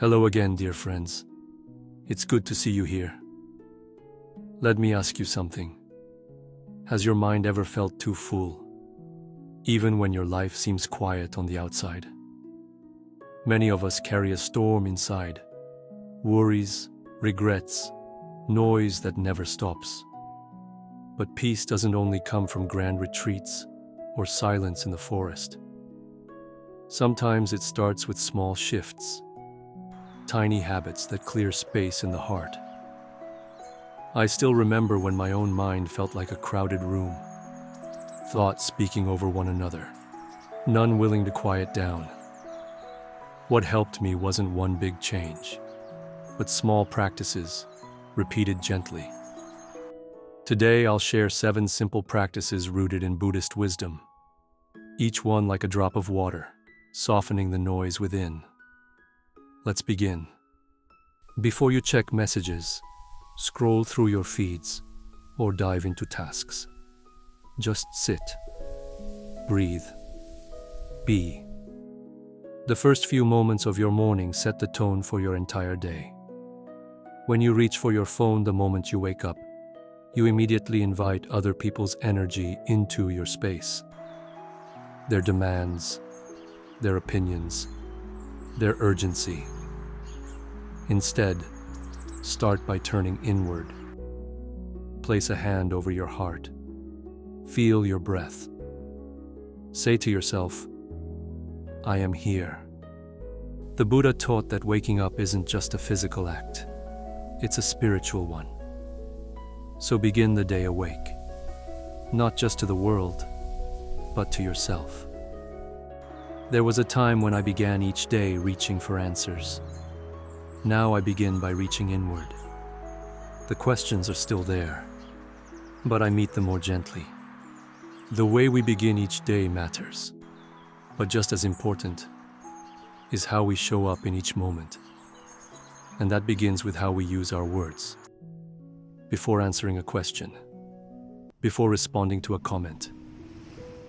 Hello again, dear friends. It's good to see you here. Let me ask you something. Has your mind ever felt too full, even when your life seems quiet on the outside? Many of us carry a storm inside, worries, regrets, noise that never stops. But peace doesn't only come from grand retreats or silence in the forest. Sometimes it starts with small shifts, tiny habits that clear space in the heart. I still remember when my own mind felt like a crowded room, thoughts speaking over one another, none willing to quiet down. What helped me wasn't one big change, but small practices, repeated gently. Today I'll share 7 simple practices rooted in Buddhist wisdom, each one like a drop of water, softening the noise within. Let's begin. Before you check messages, scroll through your feeds, or dive into tasks, just sit, breathe, be. The first few moments of your morning set the tone for your entire day. When you reach for your phone the moment you wake up, you immediately invite other people's energy into your space. Their demands, their opinions, their urgency. Instead, start by turning inward. Place a hand over your heart. Feel your breath. Say to yourself, I am here. The Buddha taught that waking up isn't just a physical act. It's a spiritual one. So begin the day awake, not just to the world, but to yourself. There was a time when I began each day reaching for answers. Now I begin by reaching inward. The questions are still there, but I meet them more gently. The way we begin each day matters, but just as important is how we show up in each moment. And that begins with how we use our words. Before answering a question, before responding to a comment,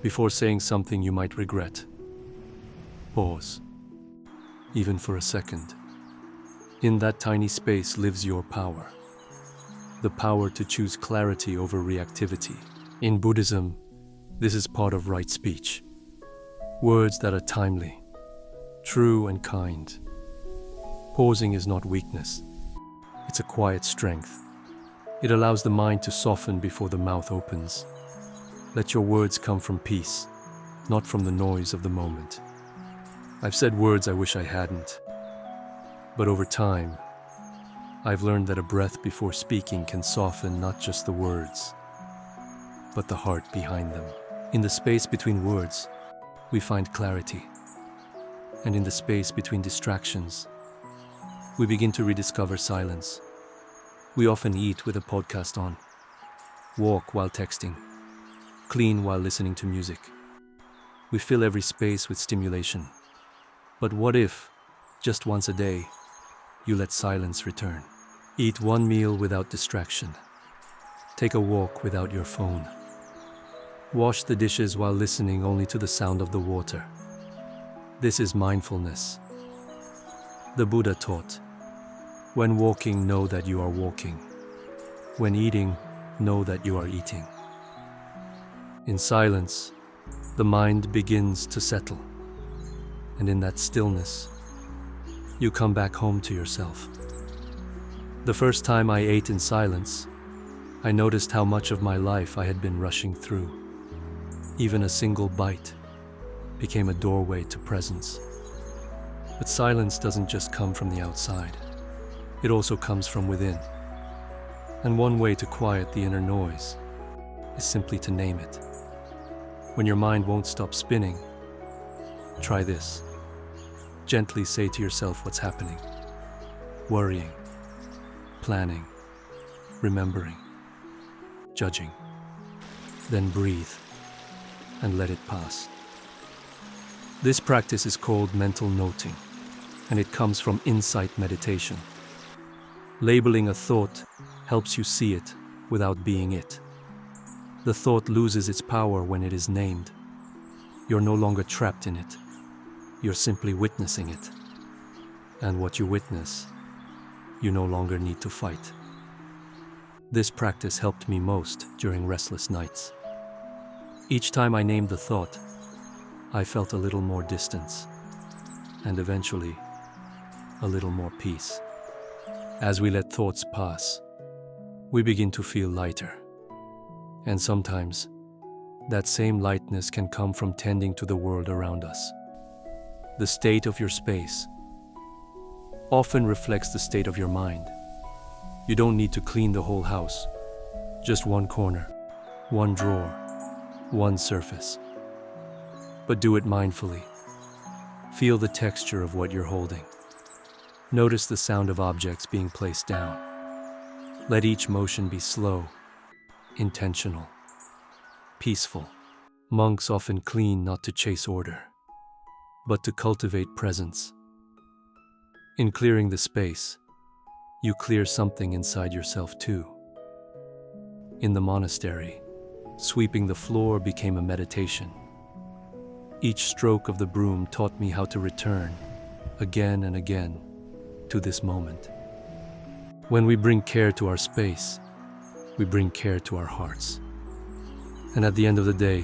before saying something you might regret, pause, even for a second. In that tiny space lives your power, the power to choose clarity over reactivity. In Buddhism, this is part of right speech, words that are timely, true and kind. Pausing is not weakness, it's a quiet strength. It allows the mind to soften before the mouth opens. Let your words come from peace, not from the noise of the moment. I've said words I wish I hadn't. But over time, I've learned that a breath before speaking can soften not just the words, but the heart behind them. In the space between words, we find clarity. And in the space between distractions, we begin to rediscover silence. We often eat with a podcast on, walk while texting, clean while listening to music. We fill every space with stimulation. But what if, just once a day, you let silence return? Eat one meal without distraction. Take a walk without your phone. Wash the dishes while listening only to the sound of the water. This is mindfulness. The Buddha taught, when walking, know that you are walking. When eating, know that you are eating. In silence, the mind begins to settle. And in that stillness, you come back home to yourself. The first time I ate in silence, I noticed how much of my life I had been rushing through. Even a single bite became a doorway to presence. But silence doesn't just come from the outside. It also comes from within. And one way to quiet the inner noise is simply to name it. When your mind won't stop spinning, try this. Gently say to yourself what's happening. Worrying, planning, remembering, judging. Then breathe and let it pass. This practice is called mental noting, and it comes from insight meditation. Labeling a thought helps you see it without being it. The thought loses its power when it is named. You're no longer trapped in it. You're simply witnessing it. And what you witness, you no longer need to fight. This practice helped me most during restless nights. Each time I named the thought, I felt a little more distance, and eventually, a little more peace. As we let thoughts pass, we begin to feel lighter. And sometimes, that same lightness can come from tending to the world around us. The state of your space often reflects the state of your mind. You don't need to clean the whole house, just one corner, one drawer, one surface. But do it mindfully. Feel the texture of what you're holding. Notice the sound of objects being placed down. Let each motion be slow, intentional, peaceful. Monks often clean not to chase order, but to cultivate presence. In clearing the space, you clear something inside yourself too. In the monastery, sweeping the floor became a meditation. Each stroke of the broom taught me how to return, again and again, to this moment. When we bring care to our space, we bring care to our hearts. And at the end of the day,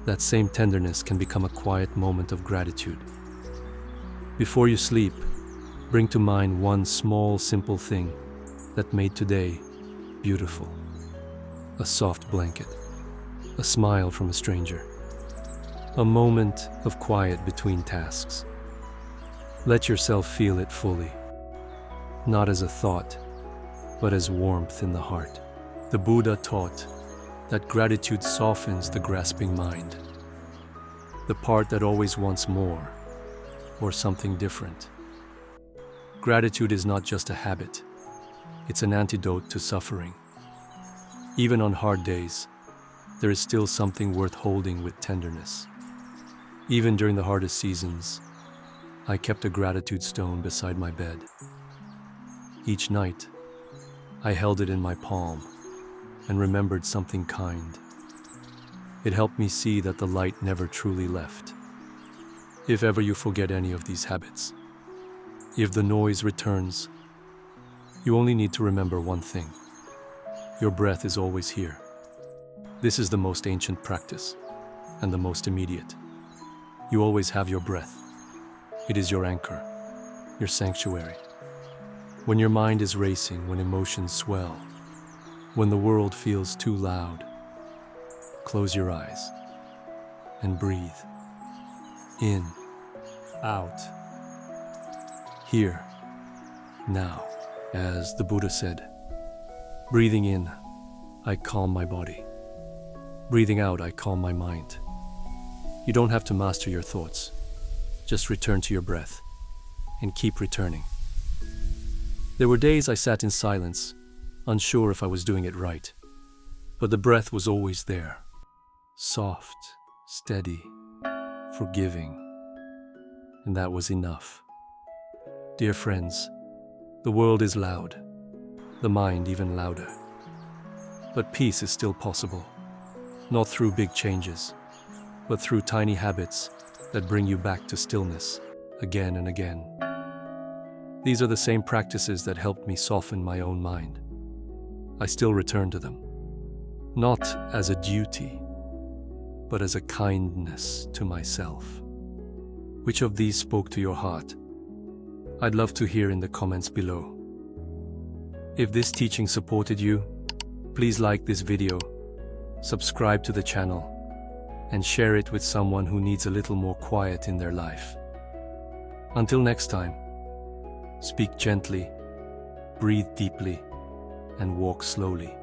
that same tenderness can become a quiet moment of gratitude. Before you sleep, bring to mind one small, simple thing that made today beautiful. A soft blanket, a smile from a stranger, a moment of quiet between tasks. Let yourself feel it fully, not as a thought, but as warmth in the heart. The Buddha taught that gratitude softens the grasping mind, the part that always wants more or something different. Gratitude is not just a habit, it's an antidote to suffering. Even on hard days, there is still something worth holding with tenderness. Even during the hardest seasons, I kept a gratitude stone beside my bed. Each night, I held it in my palm and remembered something kind. It helped me see that the light never truly left. If ever you forget any of these habits, if the noise returns, you only need to remember one thing. Your breath is always here. This is the most ancient practice and the most immediate. You always have your breath. It is your anchor, your sanctuary. When your mind is racing, when emotions swell, when the world feels too loud, close your eyes and breathe. In, out, here, now. As the Buddha said, breathing in, I calm my body. Breathing out, I calm my mind. You don't have to master your thoughts. Just return to your breath and keep returning. There were days I sat in silence, unsure if I was doing it right, but the breath was always there. Soft, steady, forgiving, and that was enough. Dear friends, the world is loud, the mind even louder. But peace is still possible, not through big changes, but through tiny habits that bring you back to stillness again and again. These are the same practices that helped me soften my own mind. I still return to them, not as a duty, but as a kindness to myself. Which of these spoke to your heart? I'd love to hear in the comments below. If this teaching supported you, please like this video, subscribe to the channel, and share it with someone who needs a little more quiet in their life. Until next time, speak gently, breathe deeply, and walk slowly.